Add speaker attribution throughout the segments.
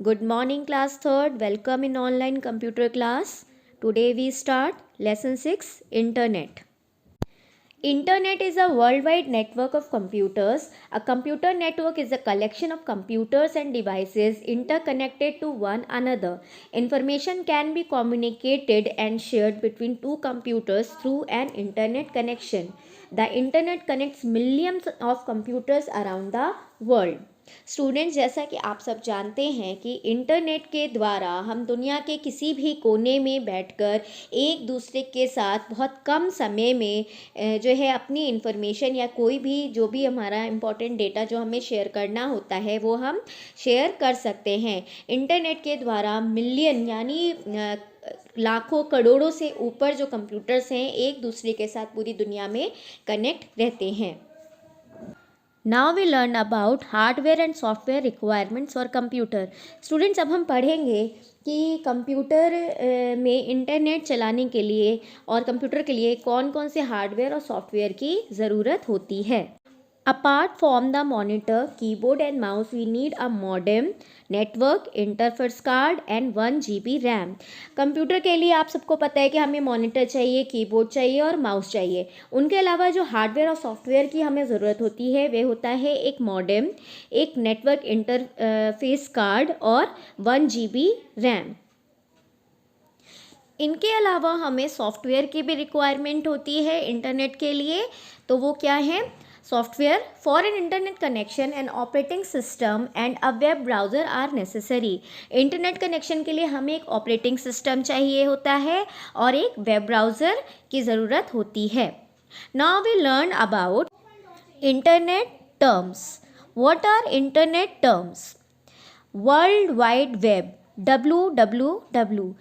Speaker 1: Good morning, class 3rd. Welcome in online computer class. Today we start lesson 6 Internet. Internet is a worldwide network of computers. A computer network is a collection of computers and devices interconnected to one another. Information can be communicated and shared between two computers through an internet connection. The internet connects millions of computers around the world. Students, जैसा कि आप सब जानते हैं कि internet के द्वारा हम दुनिया के किसी भी कोने में बैठकर एक दूसरे के साथ बहुत कम समय में जो है अपनी इन्फॉर्मेशन या कोई भी जो भी हमारा इम्पोर्टेंट डेटा जो हमें शेयर करना होता है वो हम शेयर कर सकते हैं। इंटरनेट के द्वारा मिलियन यानी लाखों करोड़ों से ऊपर जो कंप्यूटर्स हैं एक दूसरे के साथ पूरी दुनिया में कनेक्ट रहते हैं। Now we learn about hardware and software requirements for computer. Students, अब हम पढ़ेंगे कि कंप्यूटर में इंटरनेट चलाने के लिए और कंप्यूटर के लिए कौन कौन से हार्डवेयर और सॉफ्टवेयर की ज़रूरत होती है। Apart from the monitor, keyboard and mouse, we need a modem, network, interface card and 1 GB RAM। Computer के लिए आप सबको पता है कि हमें मॉनिटर चाहिए, कीबोर्ड चाहिए और माउस चाहिए। उनके अलावा जो हार्डवेयर और सॉफ्टवेयर की हमें ज़रूरत होती है वे होता है एक मॉडेम, एक नेटवर्क इंटरफेस कार्ड और 1 GB रैम। इनके अलावा हमें सॉफ्टवेयर की भी रिक्वायरमेंट होती है इंटरनेट के लिए। तो वो क्या है? Software for an internet connection and operating system and a web browser are necessary. Internet connection के लिए हमें एक ऑपरेटिंग सिस्टम चाहिए होता है और एक वेब ब्राउज़र की ज़रूरत होती है। Now we learn about internet terms. What are internet terms? World wide web, WWW।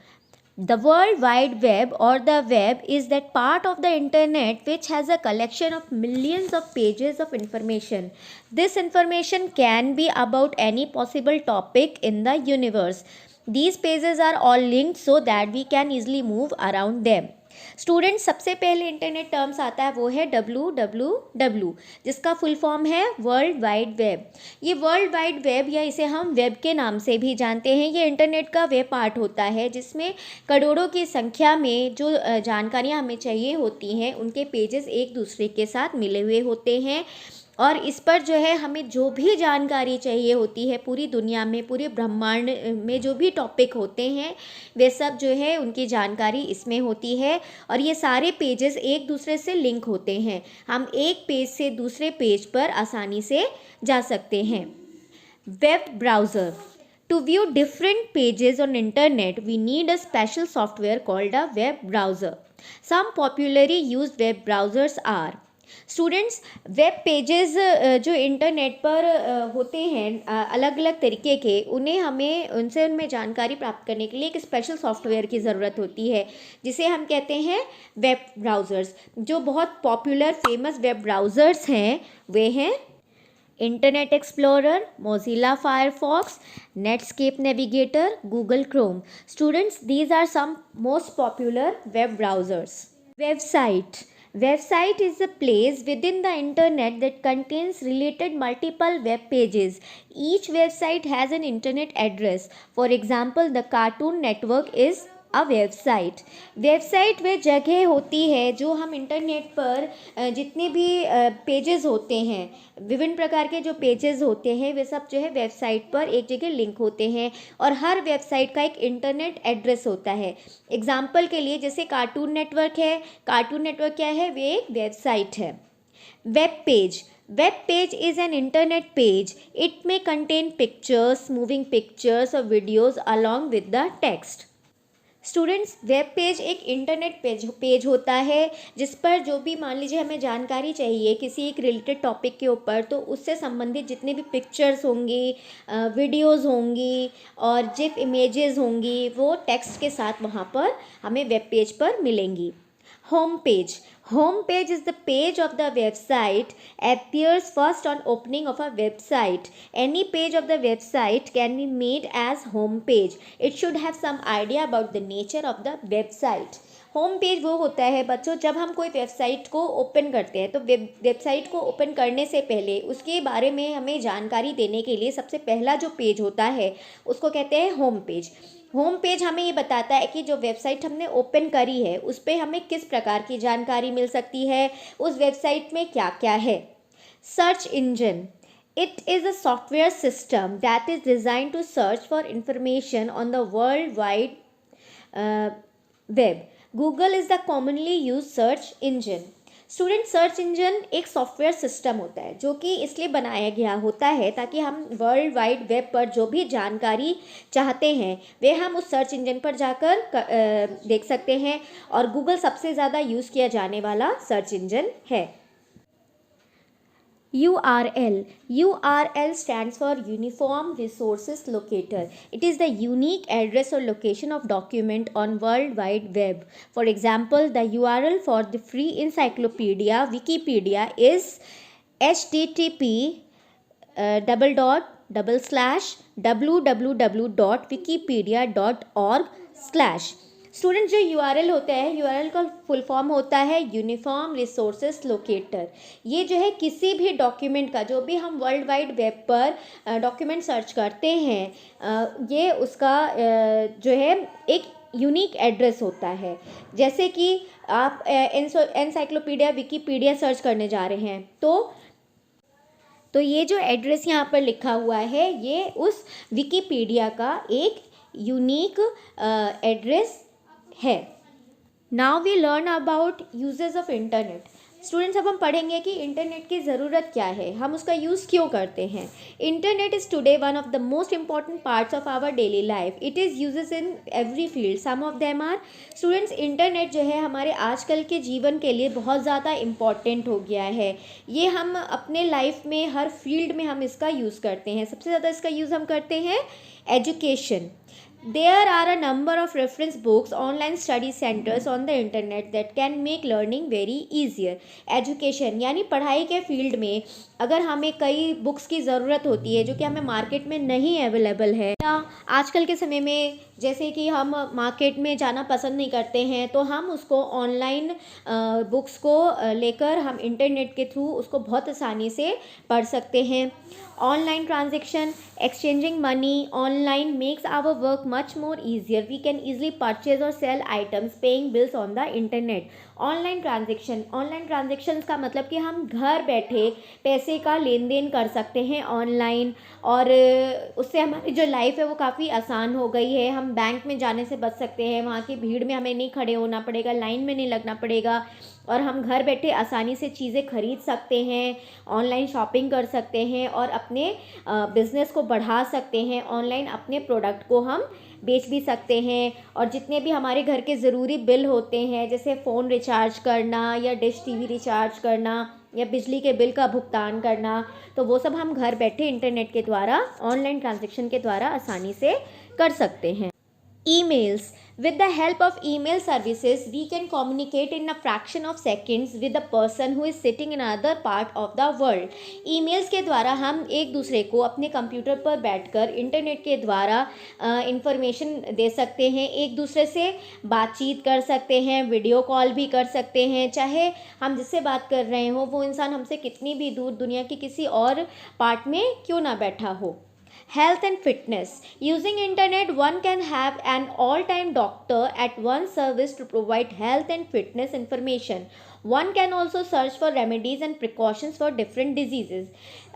Speaker 1: The World Wide Web or the web is that part of the internet which has a collection of millions of pages of information. This information can be about any possible topic in the universe. These pages are all linked so that we can easily move around them. Student, सबसे पहले internet terms आता है वो है WWW, जिसका full form है world wide web. ये world wide web या इसे हम वेब के नाम से भी जानते हैं, ये इंटरनेट का वे पार्ट होता है जिसमें करोड़ों की संख्या में जो जानकारियाँ हमें चाहिए होती हैं उनके पेजेस एक दूसरे के साथ मिले हुए होते हैं और इस पर जो है हमें जो भी जानकारी चाहिए होती है पूरी दुनिया में, पूरे ब्रह्मांड में जो भी टॉपिक होते हैं वे सब जो है उनकी जानकारी इसमें होती है और ये सारे पेजेस एक दूसरे से लिंक होते हैं। हम एक पेज से दूसरे पेज पर आसानी से जा सकते हैं। Web browser. To view different pages on internet, we need a special software called a web browser. Some popularly used web browsers are students, web pages जो इंटरनेट पर होते हैं अलग अलग तरीके के, उनमें जानकारी प्राप्त करने के लिए एक स्पेशल सॉफ्टवेयर की ज़रूरत होती है जिसे हम कहते हैं वेब ब्राउज़र्स। जो बहुत पॉपुलर फेमस वेब ब्राउज़र्स हैं वे हैं internet explorer, Mozilla Firefox, Netscape Navigator, Google Chrome. Students, these are some most popular web browsers. Website. Website is a place within the internet that contains related multiple web pages. Each website has an internet address. For example, the Cartoon Network is a website. Website वे जगह होती है जो हम internet पर जितने भी pages होते हैं, विभिन्न प्रकार के जो पेजेस होते हैं वे सब जो है वेबसाइट पर एक जगह लिंक होते हैं और हर वेबसाइट का एक इंटरनेट एड्रेस होता है। एग्जाम्पल के लिए जैसे कार्टून नेटवर्क है, कार्टून नेटवर्क क्या है? वे एक वेबसाइट है। Web page. Web page is an internet page. It may contain pictures, moving pictures or videos along with the text. Students, web page एक इंटरनेट पेज होता है जिस पर जो भी मान लीजिए हमें जानकारी चाहिए किसी एक रिलेटेड टॉपिक के ऊपर, तो उससे संबंधित जितने भी पिक्चर्स होंगी, वीडियोस होंगी और जिफ इमेजेस होंगी वो टेक्स्ट के साथ वहाँ पर हमें वेब पेज पर मिलेंगी। Home page. Home page is the page of the website appears first on opening of a website. Any page of the website can be made as home page. It should have some idea about the nature of the website. Home page वो होता है बच्चों जब हम कोई website को open करते हैं, तो वेबसाइट को ओपन करने से पहले उसके बारे में हमें जानकारी देने के लिए सबसे पहला जो पेज होता है उसको कहते हैं होम पेज। होम पेज हमें ये बताता है कि जो वेबसाइट हमने ओपन करी है उस पर हमें किस प्रकार की जानकारी मिल सकती है, उस वेबसाइट में क्या क्या है। Search engine, it is a software system that is designed to search for information on the world wide web. Google is the commonly used search engine. Student, search engine एक सॉफ्टवेयर सिस्टम होता है जो कि इसलिए बनाया गया होता है ताकि हम वर्ल्ड वाइड वेब पर जो भी जानकारी चाहते हैं वे हम उस सर्च इंजन पर जाकर देख सकते हैं, और गूगल सबसे ज़्यादा यूज़ किया जाने वाला सर्च इंजन है। URL. URL stands for Uniform Resources Locator. It is the unique address or location of document on World Wide Web. For example, the URL for the free encyclopedia Wikipedia is http://www.wikipedia.org/। Student, जो URL होता है, URL का full form होता है uniform resources locator. ये जो है किसी भी डॉक्यूमेंट का, जो भी हम वर्ल्ड वाइड वेब पर डॉक्यूमेंट सर्च करते हैं, ये उसका जो है एक यूनिक एड्रेस होता है। जैसे कि आप एनसाइक्लोपीडिया विकीपीडिया सर्च करने जा रहे हैं तो ये जो एड्रेस यहाँ पर लिखा हुआ है ये उस विकीपीडिया का एक यूनिक एड्रेस है। Now we learn about uses of internet. Students, अब हम पढ़ेंगे कि इंटरनेट की ज़रूरत क्या है, हम उसका यूज़ क्यों करते हैं। Internet is today one of the most important parts of our daily life. It is uses in every field, some of them are. Students, internet जो है हमारे आजकल के जीवन के लिए बहुत ज़्यादा इम्पॉर्टेंट हो गया है। ये हम अपने लाइफ में हर फील्ड में हम इसका यूज़ करते हैं। सबसे ज़्यादा इसका यूज़ हम करते हैं education. There are a number of reference books, online study centers on the internet that can make learning very easier. Education यानी पढ़ाई के फील्ड में अगर हमें कई बुक्स की ज़रूरत होती है जो कि हमें मार्केट में नहीं अवेलेबल है, या आजकल के समय में जैसे कि हम मार्केट में जाना पसंद नहीं करते हैं तो हम उसको ऑनलाइन बुक्स को लेकर हम इंटरनेट के थ्रू उसको बहुत आसानी से पढ़ सकते हैं। Online transaction, exchanging money online makes our work much more easier. We can easily purchase और sell items, paying bills on the internet. Online transactions का मतलब कि हम घर बैठे पैसे का लेन देन कर सकते हैं ऑनलाइन, और उससे हमारी जो लाइफ है वो काफ़ी आसान हो गई है। हम बैंक में जाने से बच सकते हैं, वहाँ की भीड़ में हमें नहीं खड़े होना पड़ेगा, लाइन में नहीं लगना पड़ेगा, और हम घर बैठे आसानी से चीज़ें खरीद सकते हैं, ऑनलाइन शॉपिंग कर सकते हैं और अपने बिज़नेस को बढ़ा सकते हैं। ऑनलाइन अपने प्रोडक्ट को हम बेच भी सकते हैं, और जितने भी हमारे घर के ज़रूरी बिल होते हैं जैसे फ़ोन रिचार्ज करना या डिश टीवी रिचार्ज करना या बिजली के बिल का भुगतान करना, तो वो सब हम घर बैठे इंटरनेट के द्वारा ऑनलाइन ट्रांजैक्शन के द्वारा आसानी से कर सकते हैं। Emails, with the help of email services we can communicate in a fraction of seconds with a person who is sitting in another part of the world. Emails के द्वारा हम एक दूसरे को अपने कंप्यूटर पर बैठकर इंटरनेट के द्वारा इंफॉर्मेशन दे सकते हैं, एक दूसरे से बातचीत कर सकते हैं, वीडियो कॉल भी कर सकते हैं, चाहे हम जिससे बात कर रहे हो वो इंसान हमसे कितनी भी दूर दुनिया की किसी और पार्ट में क्यों ना बैठा हो। Health and fitness. Using internet, one can have an all-time doctor at one's service to provide health and fitness information. One can also search for remedies and precautions for different diseases.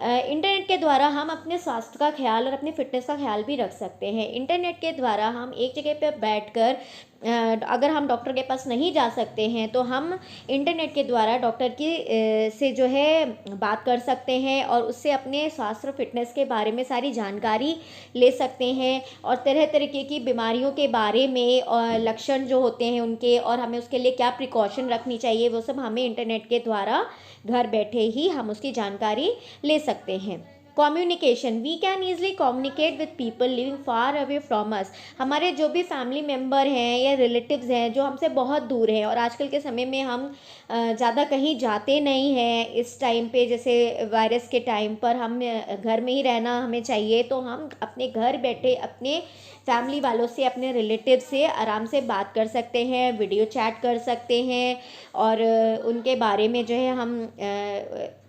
Speaker 1: Internet के द्वारा हम अपने स्वास्थ्य का ख्याल और अपने fitness का ख्याल भी रख सकते हैं। इंटरनेट के द्वारा हम एक जगह पर बैठकर अगर हम डॉक्टर के पास नहीं जा सकते हैं तो हम इंटरनेट के द्वारा डॉक्टर की से जो है बात कर सकते हैं और उससे अपने स्वास्थ्य और फिटनेस के बारे में सारी जानकारी ले सकते हैं, और तरह तरीके की बीमारियों के बारे में और लक्षण जो होते हैं उनके, और हमें उसके लिए क्या प्रिकॉशन रखनी चाहिए, वो सब हमें इंटरनेट के द्वारा घर बैठे ही हम उसकी जानकारी ले सकते हैं। Communication, we can easily communicate with people living far away from us. हमारे जो भी फैमिली मेम्बर हैं या रिलेटिव्स हैं जो हमसे बहुत दूर हैं, और आजकल के समय में हम ज़्यादा कहीं जाते नहीं हैं इस टाइम पे, जैसे वायरस के टाइम पर हम घर में ही रहना हमें चाहिए, तो हम अपने घर बैठे अपने फैमिली वालों से, अपने रिलेटिव से आराम से बात कर सकते हैं, वीडियो चैट कर सकते हैं, और उनके बारे में जो है हम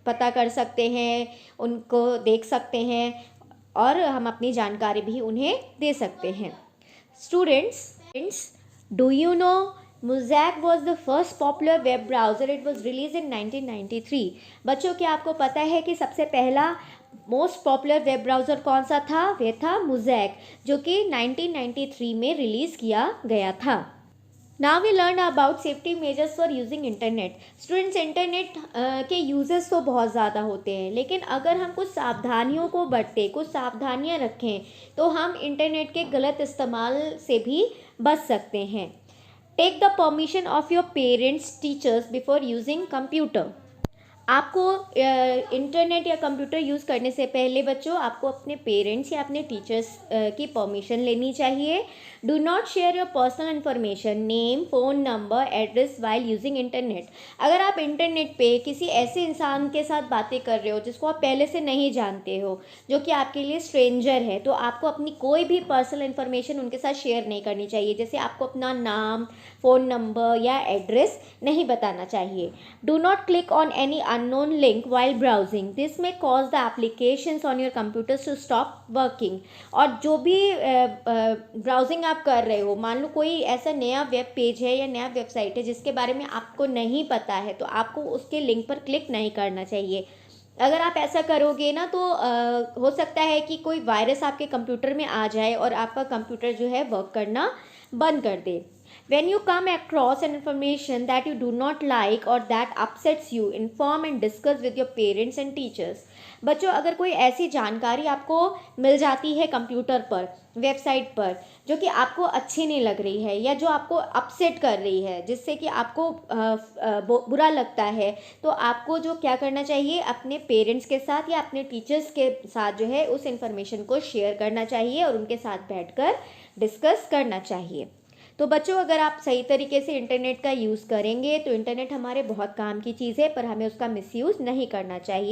Speaker 1: पता कर सकते हैं, उनको देख सकते हैं, और हम अपनी जानकारी भी उन्हें दे सकते हैं। Students, do you know Mosaic was the first popular web browser. It was released in 1993. बच्चों, क्या आपको पता है कि सबसे पहला मोस्ट पॉपुलर वेब ब्राउज़र कौन सा था? वह था Mosaic, जो कि 1993 में रिलीज़ किया गया था। Now we learn about safety measures for using internet. Students, internet के यूजेस तो बहुत ज़्यादा होते हैं, लेकिन अगर हम कुछ सावधानियों को बरतें, कुछ सावधानियां रखें, तो हम इंटरनेट के गलत इस्तेमाल से भी बच सकते हैं। Take the permission of your parents, teachers before using computer. आपको इंटरनेट या कंप्यूटर यूज़ करने से पहले बच्चों, आपको अपने पेरेंट्स या अपने टीचर्स की परमिशन लेनी चाहिए। Do not share your personal information, name, phone number, address while using internet. अगर आप इंटरनेट पे किसी ऐसे इंसान के साथ बातें कर रहे हो जिसको आप पहले से नहीं जानते हो, जो कि आपके लिए स्ट्रेंजर है, तो आपको अपनी कोई भी पर्सनल इन्फॉर्मेशन उनके साथ शेयर नहीं करनी चाहिए। जैसे आपको अपना नाम, फ़ोन नंबर या एड्रेस नहीं बताना चाहिए। Do not click on any unknown link while browsing. This may cause the applications on your computers to stop working. और जो भी ब्राउजिंग आप कर रहे हो, मान लो कोई ऐसा नया वेब पेज है या नया वेबसाइट है जिसके बारे में आपको नहीं पता है, तो आपको उसके लिंक पर क्लिक नहीं करना चाहिए। अगर आप ऐसा करोगे ना, तो हो सकता है कि कोई वायरस आपके कंप्यूटर में आ जाए और आपका कंप्यूटर जो है वर्क करना बंद कर दे। When you come across an information that you do not like or that upsets you, inform and discuss with your parents and teachers. बच्चों, अगर कोई ऐसी जानकारी आपको मिल जाती है कंप्यूटर पर, वेबसाइट पर, जो कि आपको अच्छी नहीं लग रही है या जो आपको अपसेट कर रही है, जिससे कि आपको बुरा लगता है, तो आपको जो क्या करना चाहिए, अपने पेरेंट्स के साथ या अपने टीचर्स के साथ जो है उस इंफॉर्मेशन को शेयर करना चाहिए और उनके साथ बैठकर डिस्कस करना चाहिए। तो बच्चों, अगर आप सही तरीके से इंटरनेट का यूज़ करेंगे तो इंटरनेट हमारे बहुत काम की चीज़ है, पर हमें उसका मिसयूज़ नहीं करना चाहिए।